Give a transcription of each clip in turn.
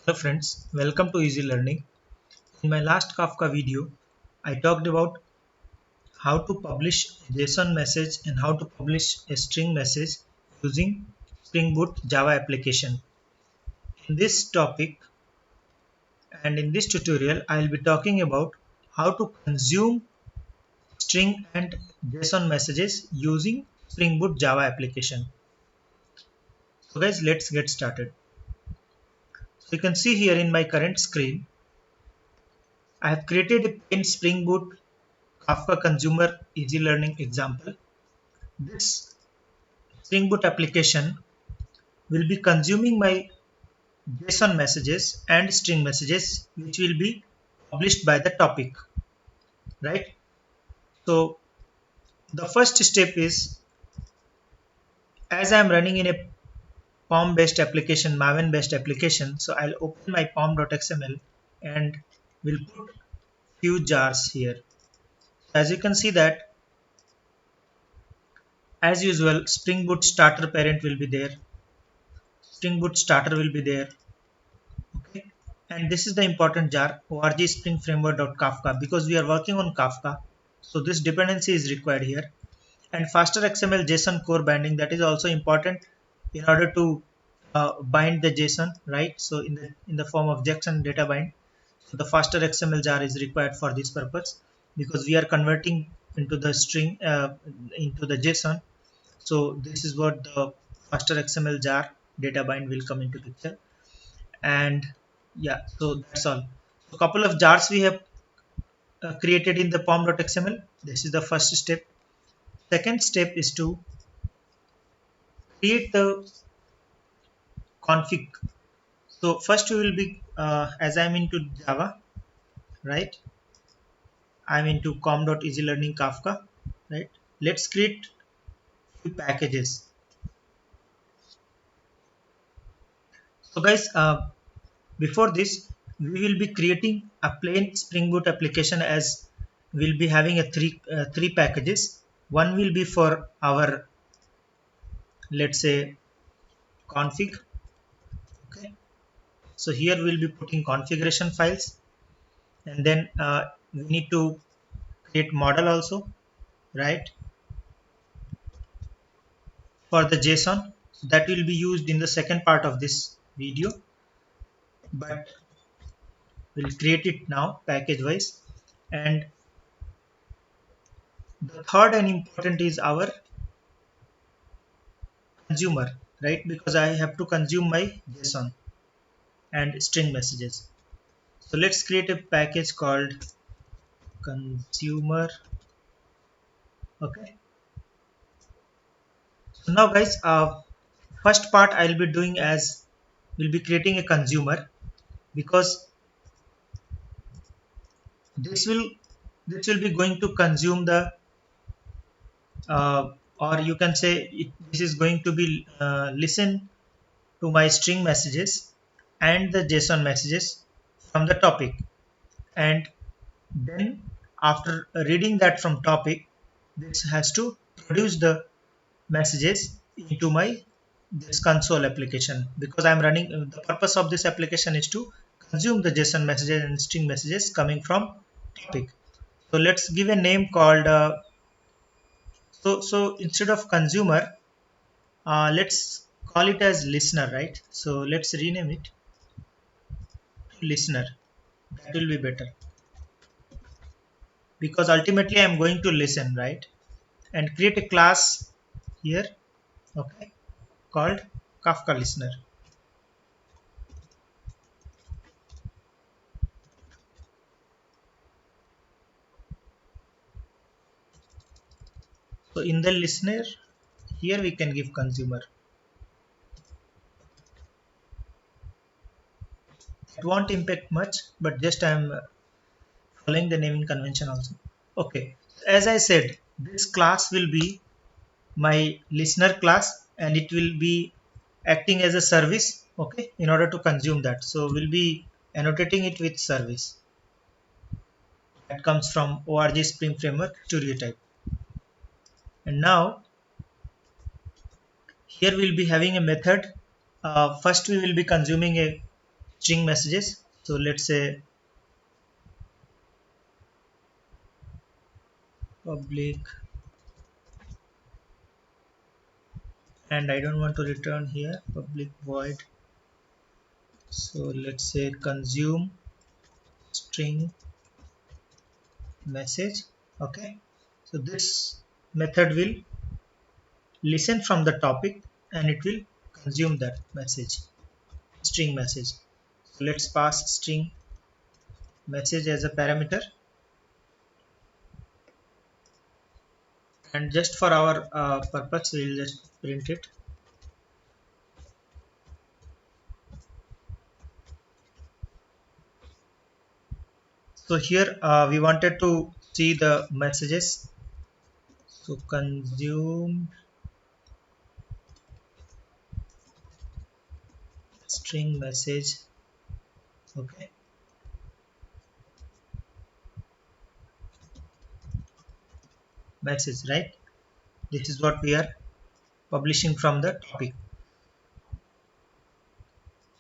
Hello friends, welcome to Easy Learning. In my last Kafka video, I talked about how to publish a JSON message and how to publish a string message using Spring Boot Java application. In this topic and in this tutorial, I will be talking about how to consume string and JSON messages using Spring Boot Java application. So guys, let's get started. So you can see here in my current screen, I have created a plain Spring Boot Kafka Consumer Easy Learning example. This Spring Boot application will be consuming my JSON messages and string messages which will be published by the topic, right? So the first step is, as I am running in a POM based application, Maven based application, so I'll open my pom.xml and will put few jars here. As you can see that, as usual, Spring Boot starter parent will be there, Spring Boot starter will be there. Okay, and this is the important jar org spring framework.kafka because we are working on Kafka, so this dependency is required here. And faster XML JSON core binding, that is also important in order to bind the JSON, right? So in the form of JSON data bind, so the faster XML jar is required for this purpose because we are converting into the string into the JSON. So this is what the faster XML jar data bind will come into picture. And yeah, so that's all. So a couple of jars we have created in the pom.xml. This is the first step. Second step is to create the config. So first we will be as I'm into Java, right? I'm into com.easylearning Kafka, right? Let's create few packages. So guys, before this we will be creating a plain Spring Boot application, as we'll be having a three packages. One will be for our, let's say, config. Okay, so here we'll be putting configuration files, and then we need to create model also, right, for the JSON. So that will be used in the second part of this video, but we'll create it now package wise. And the third and important is our consumer, right? Because I have to consume my JSON and string messages. So let's create a package called consumer. Okay, so now guys, first part I'll be doing as we'll be creating a consumer, because this will be going to consume the or you can say this is going to be listen to my string messages and the JSON messages from the topic. And then after reading that from topic, this has to produce the messages into my this console application, because I'm running the purpose of this application is to consume the JSON messages and string messages coming from topic. So let's give a name called so instead of consumer, let's call it as listener, right? So let's rename it to listener. That will be better, because ultimately I'm going to listen, right? And create a class here, okay, called Kafka listener. So in the listener, here we can give consumer. It won't impact much, but just I'm following the naming convention also. Okay, as I said, this class will be my listener class, and it will be acting as a service, okay, in order to consume that. So we'll be annotating it with service that comes from org spring framework studio type. And now here we'll be having a method. First we will be consuming a string messages. So let's say public, and I don't want to return here public void. So let's say consume string message. Okay, so this method will listen from the topic and it will consume that message, string message. So let's pass string message as a parameter, and just for our purpose we'll just print it. So here we wanted to see the messages. So consume string message. Okay, message, right? This is what we are publishing from the topic.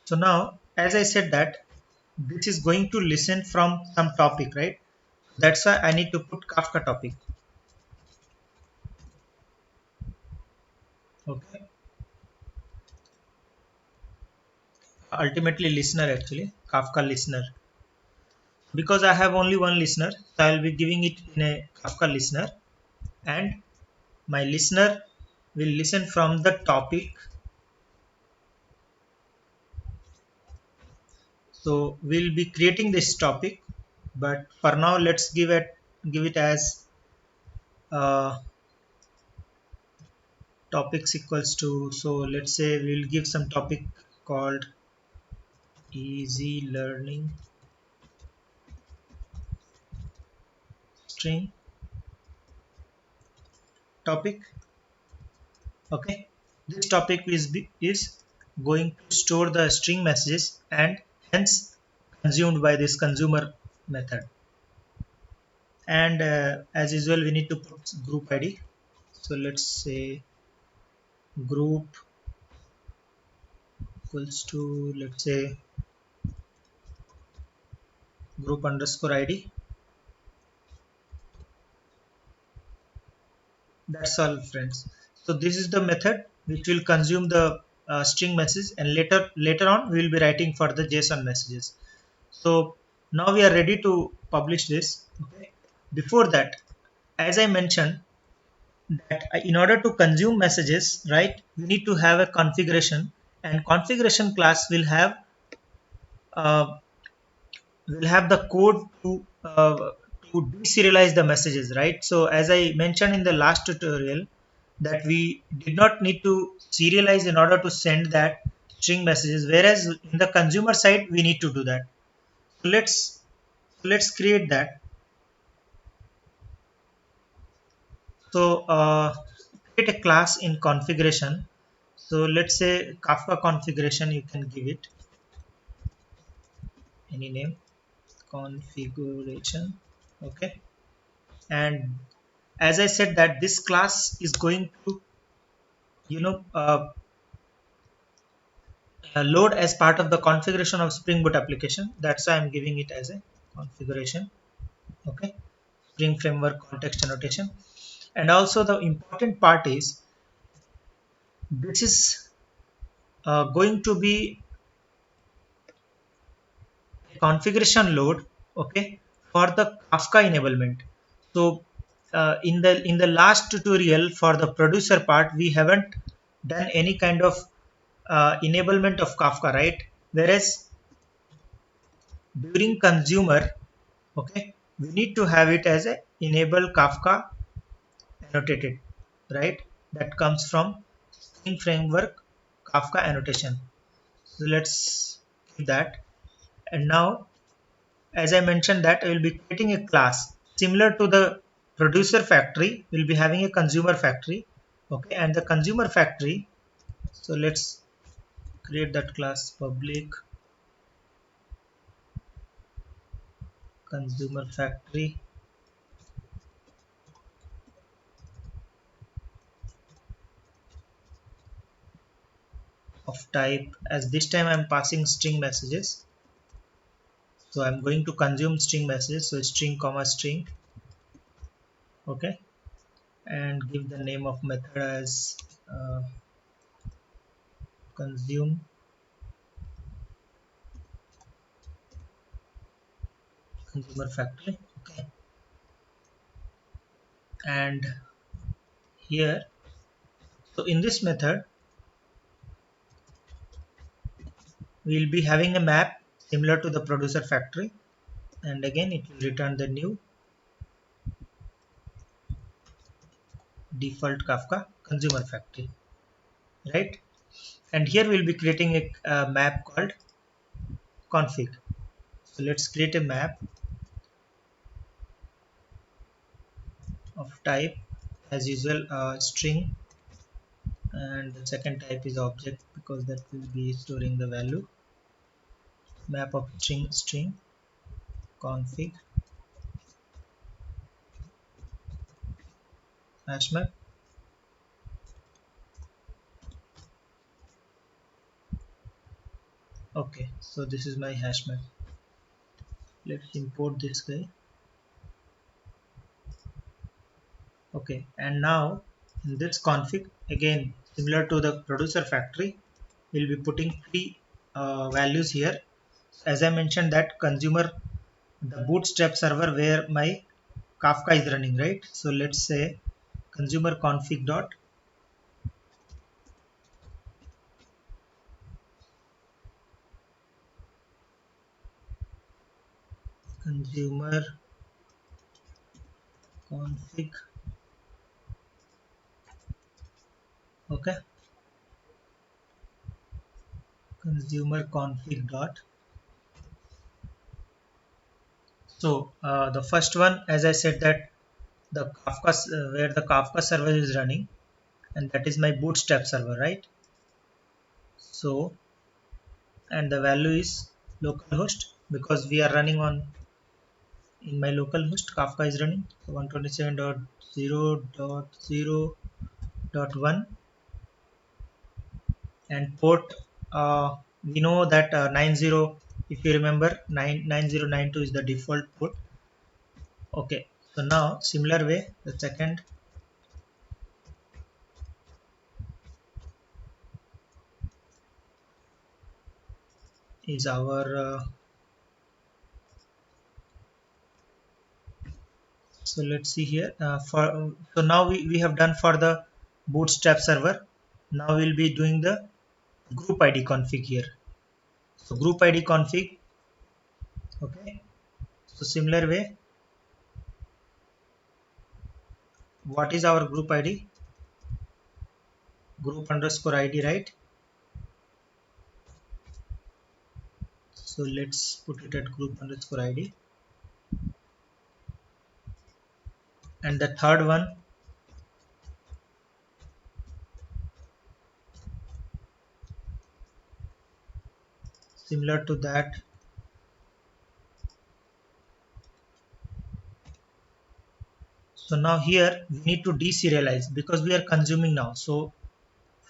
So now, as I said that this is going to listen from some topic, right? That's why I need to put Kafka topic. Okay, ultimately listener, actually Kafka listener, because I have only one listener, so I'll be giving it in a Kafka listener, and my listener will listen from the topic. So we'll be creating this topic, but for now let's give it as topics equals to, so let's say we'll give some topic called easy learning string topic. Okay, this topic is going to store the string messages and hence consumed by this consumer method. And as usual we need to put group id. So let's say group equals to, let's say group underscore id. That's all, friends. So this is the method which will consume the string message, and later on we will be writing for the JSON messages. So now we are ready to publish this. Okay, before that, as I mentioned, that in order to consume messages, right, we need to have a configuration, and configuration class uh, will have the code to deserialize the messages, right? So as I mentioned in the last tutorial, that we did not need to serialize in order to send that string messages, whereas in the consumer side we need to do that. So let's create that. So create a class in configuration. So let's say Kafka configuration, you can give it any name, configuration. Okay, and as I said that this class is going to, you know uh, load as part of the configuration of Spring Boot application. That's why I'm giving it as a configuration. Okay, Spring Framework context annotation. And also the important part is this is going to be a configuration load, okay, for the Kafka enablement. So in the last tutorial for the producer part we haven't done any kind of enablement of Kafka, right? Whereas during consumer, okay, we need to have it as a enable Kafka annotated, right? That comes from Spring Framework Kafka annotation. So let's keep that. And now, as I mentioned, that I will be creating a class similar to the producer factory. We'll be having a consumer factory, okay, and the consumer factory. So let's create that class public consumer factory of type, as this time I'm passing string messages. So I'm going to consume string message, so string comma string. Okay, and give the name of method as consume consumer factory. Okay, and here, so in this method we'll be having a map similar to the producer factory, and again it will return the new default Kafka consumer factory, right? And here we'll be creating a map called config. So let's create a map of type as usual string, and the second type is object because that will be storing the value. Map of string config hash map. Okay, so this is my hash map. Let's import this guy. Okay, and now in this config, again similar to the producer factory, we'll be putting three values here. As I mentioned that consumer, the bootstrap server where my Kafka is running, right? So let's say consumer config dot consumer config. Okay, consumer config dot. So the first one, as I said, that the Kafka where the Kafka server is running, and that is my bootstrap server, right? So, and the value is localhost because we are running on in my localhost. Kafka is running, so 127.0.0.1, and port, we know that 90, if you remember, 9092 is the default port. Okay, so now similar way the second is our so let's see here for so now we have done for the bootstrap server. Now we'll be doing the group id config here. So group id config. Okay, so similar way, what is our group id? Group underscore id, right? So let's put it at group underscore id. And the third one, similar to that, so now here we need to deserialize because we are consuming now. So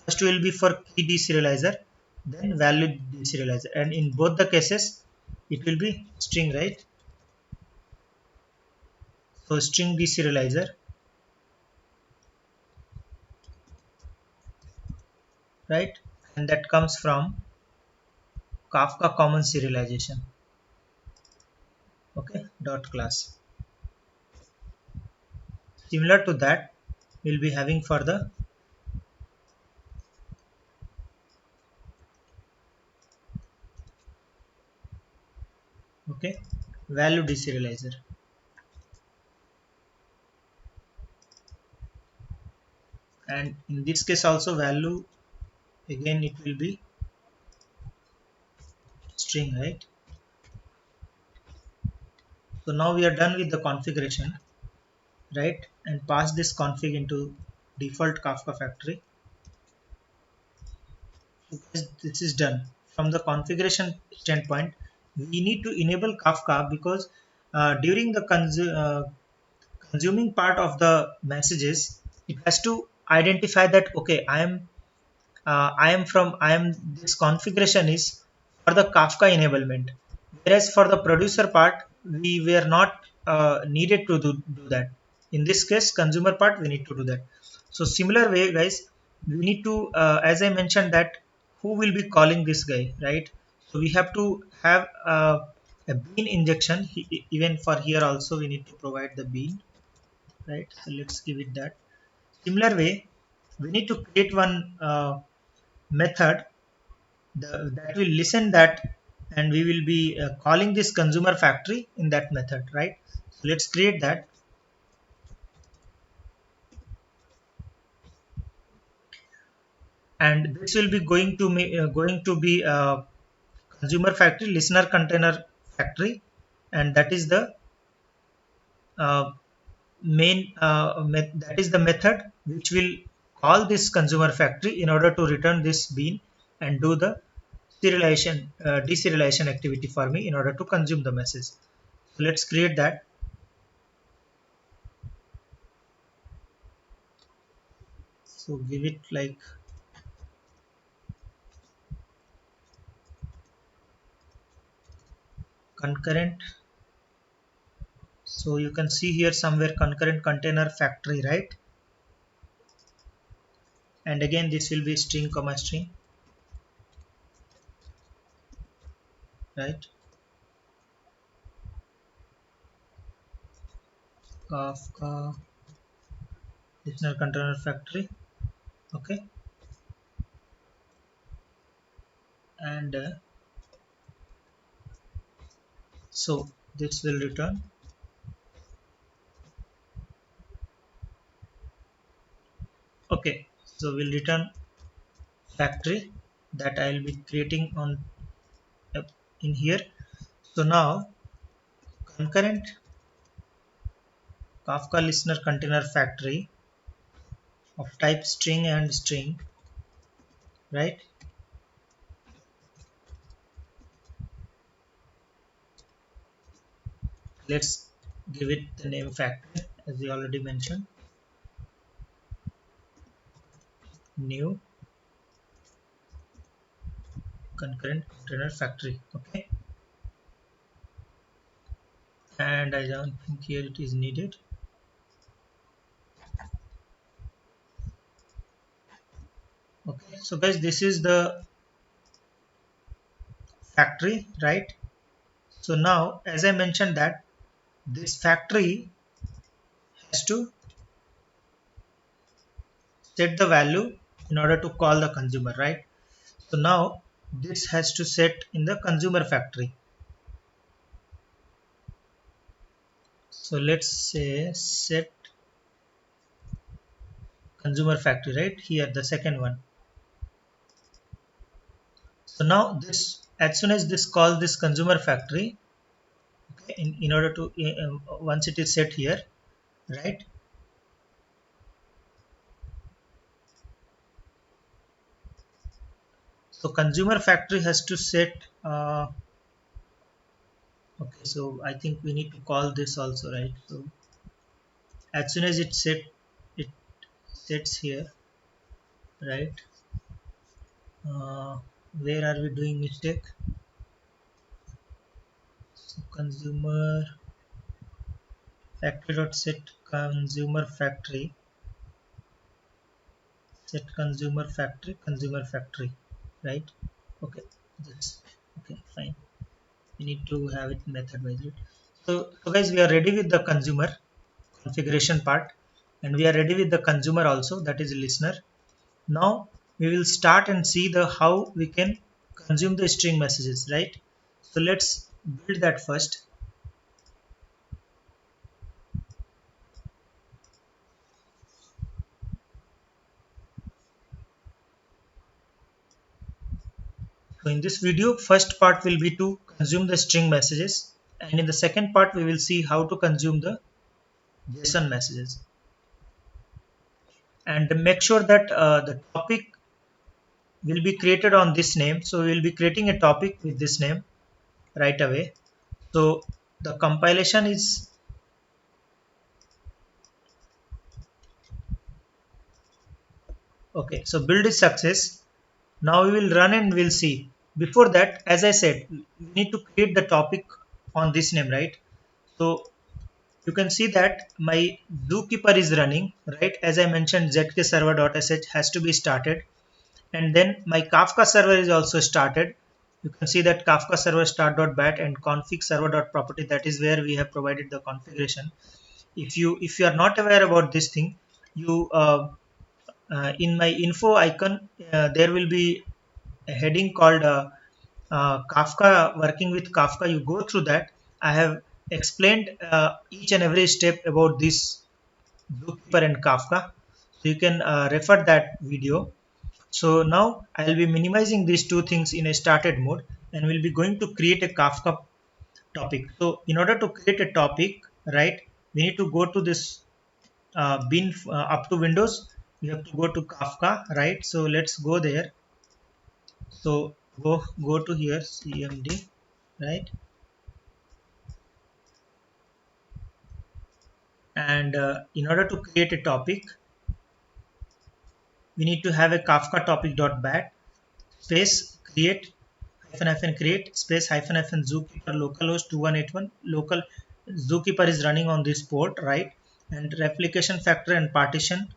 first will be for key deserializer, then value deserializer, and in both the cases it will be string, right? So string deserializer, right? And that comes from Kafka common serialization. Okay, dot class. Similar to that, we'll be having for the okay value deserializer, and in this case also value, again it will be string, right? So now we are done with the configuration, right? And pass this config into default Kafka factory. So this is done. From the configuration standpoint, we need to enable Kafka because during the consuming part of the messages, it has to identify that okay, I am this configuration is for the Kafka enablement. Whereas for the producer part, we were not needed to do that. In this case, consumer part, we need to do that. So similar way, guys, we need to, as I mentioned, that who will be calling this guy, right? So we have to have a bean injection. Even for here also, we need to provide the bean, right? So let's give it that. Similar way, we need to create one method that will listen that, and we will be calling this consumer factory in that method, right? So let's create that. And this will be going to be consumer factory listener container factory, and that is the uh, that is the method which will call this consumer factory in order to return this bean and do the serialization deserialization activity for me in order to consume the message. So let's create that. So give it like concurrent. So you can see here somewhere concurrent container factory, right? And again this will be string comma string, right? Kafka listener container factory. Okay. And so this will return. Okay, so we'll return factory that I'll be creating on in here. So now concurrent Kafka listener container factory of type string and string, right? Let's give it the name factory as we already mentioned. New concurrent container factory. Okay, and I don't think here it is needed. Okay, so guys, this is the factory, right? So now as I mentioned that this factory has to set the value in order to call the consumer, right? So now this has to set in the consumer factory. So let's say set consumer factory, right here, the second one. So now this, as soon as this call this consumer factory, okay, in order to once it is set here, right? So consumer factory has to set okay, so I think we need to call this also, right? So as soon as it sets here, right? uh, where are we doing mistake? So consumer factory dot set consumer factory, set consumer factory, right? Okay, that's okay, fine. We need to have it method by it. So guys, we are ready with the consumer configuration part, and we are ready with the consumer also, that is listener. Now we will start and see the how we can consume the string messages, right? So let's build that first. So in this video, first part will be to consume the string messages, and in the second part we will see how to consume the JSON messages. And make sure that the topic will be created on this name. So we will be creating a topic with this name right away. So the compilation is okay. So build is success. Now we will run and we'll see. before that, as I said, we need to create the topic on this name, right? So you can see that my Zookeeper is running, right? As I mentioned, zkserver.sh has to be started, and then my Kafka server is also started. You can see that Kafka server start.bat and config server.property, that is where we have provided the configuration. If you are not aware about this thing, you in my info icon there will be a heading called Kafka, working with Kafka. You go through that. I have explained each and every step about this Zookeeper and Kafka, so you can refer that video. So now I'll be minimizing these two things in a started mode, and we'll be going to create a Kafka topic. So in order to create a topic, right, we need to go to this bin up to Windows. You have to go to Kafka, right? So let's go there. So go to here, CMD, right? And in order to create a topic, we need to have a Kafka topic.bat space create hyphen create space hyphen Zookeeper localhost 2181 local. Zookeeper is running on this port, right? And replication factor and partition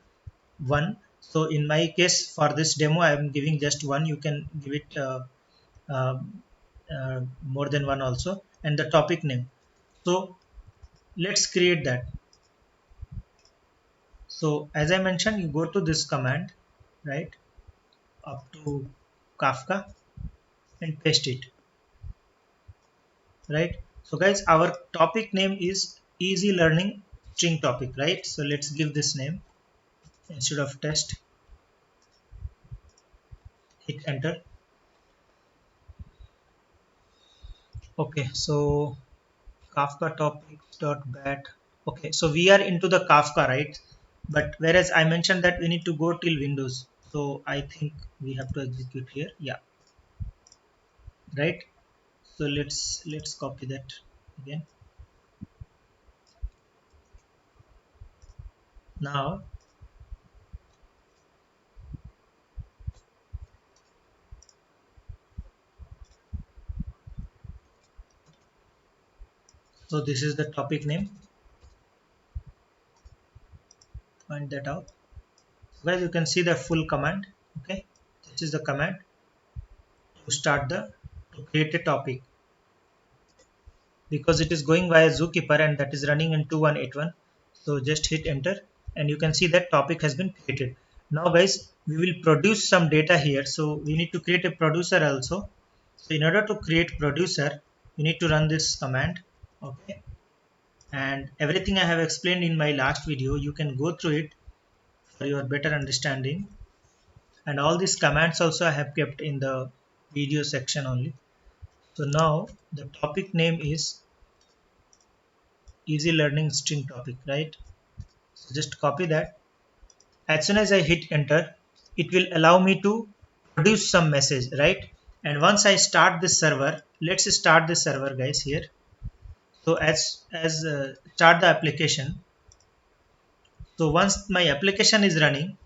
1. So in my case, for this demo, I am giving just one. You can give it uh, more than one also. And the topic name. So let's create that. So as I mentioned, you go to this command, right, up to Kafka and paste it, right? So guys, our topic name is easy learning string topic, right? So let's give this name instead of test. Hit enter. Okay, so Kafka topics.bat. Okay, so we are into the Kafka, right? But whereas I mentioned that we need to go till Windows, so I think we have to execute here. Yeah, right. So let's copy that again. Now, so this is the topic name. Find that out. So guys, you can see the full command. Okay, this is the command to start the to create a topic, because it is going via Zookeeper and that is running in 2181. So just hit enter and you can see that topic has been created. Now guys, we will produce some data here. So we need to create a producer also. So in order to create producer, you need to run this command. Okay. And everything I have explained in my last video, you can go through it for your better understanding. And all these commands also I have kept in the video section only. So now the topic name is easy learning string topic, right? So just copy that. As soon as I hit enter, it will allow me to produce some message, right? And once I start this server, let's start this server guys here. So as start the application. So once my application is running,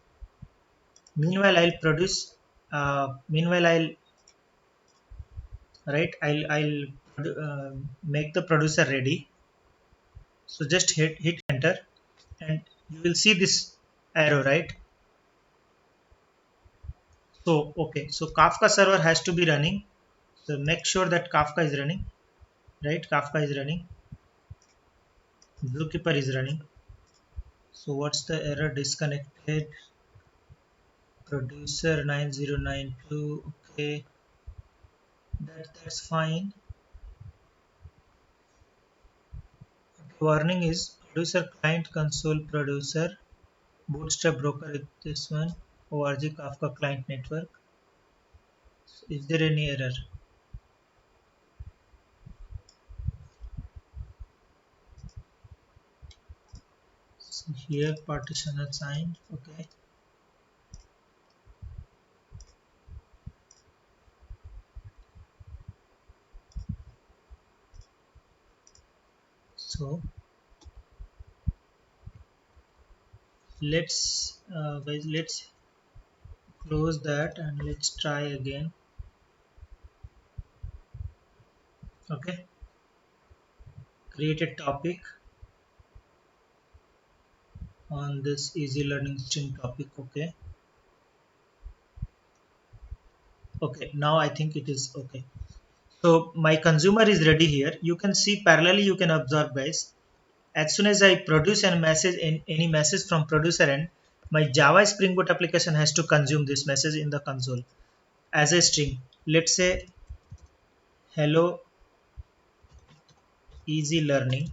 meanwhile I'll produce meanwhile I'll right I'll make the producer ready. So just hit enter and you will see this arrow, right? So okay, so Kafka server has to be running. So make sure that Kafka is running, right? Kafka is running, Zookeeper is running. So what's the error? Disconnected producer 9092. Okay, that's fine. Okay, warning is producer client console producer bootstrap broker is this one, org Kafka client network. So is there any error? So here partition assigned. Okay. So let's close that and let's try again. Okay, create a topic on this easy learning string topic. Okay, okay, now I think it is okay. So my consumer is ready here. You can see parallelly, you can observe guys, as soon as I produce a message in any message from producer end, my Java Spring Boot application has to consume this message in the console as a string. Let's say hello easy learning.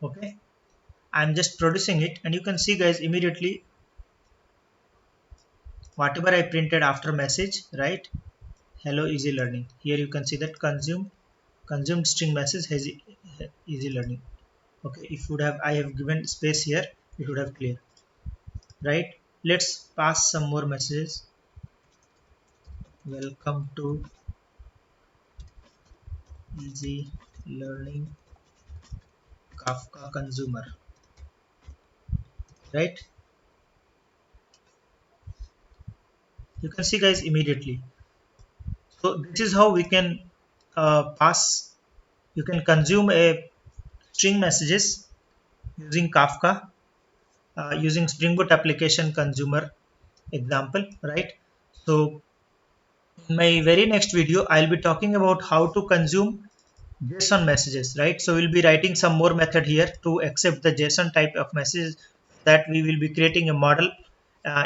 Okay, I'm just producing it, and you can see guys immediately whatever I printed after message, right? Hello easy learning. Here you can see that consumed string message has easy learning. Okay, if would have I have given space here, it would have clear, right? Let's pass some more messages. Welcome to easy learning Kafka consumer, right? You can see guys immediately. So this is how we can pass. You can consume a string messages using Kafka, using Spring Boot application consumer example, right? So in my very next video, I'll be talking about how to consume JSON messages, right? So we'll be writing some more method here to accept the JSON type of message, that we will be creating a model.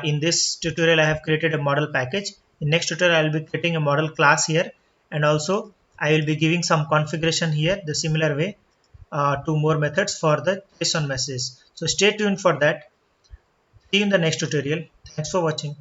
In this tutorial, I have created a model package. In next tutorial, I will be creating a model class here, and also I will be giving some configuration here the similar way, two more methods for the JSON messages. So stay tuned for that. See you in the next tutorial. Thanks for watching.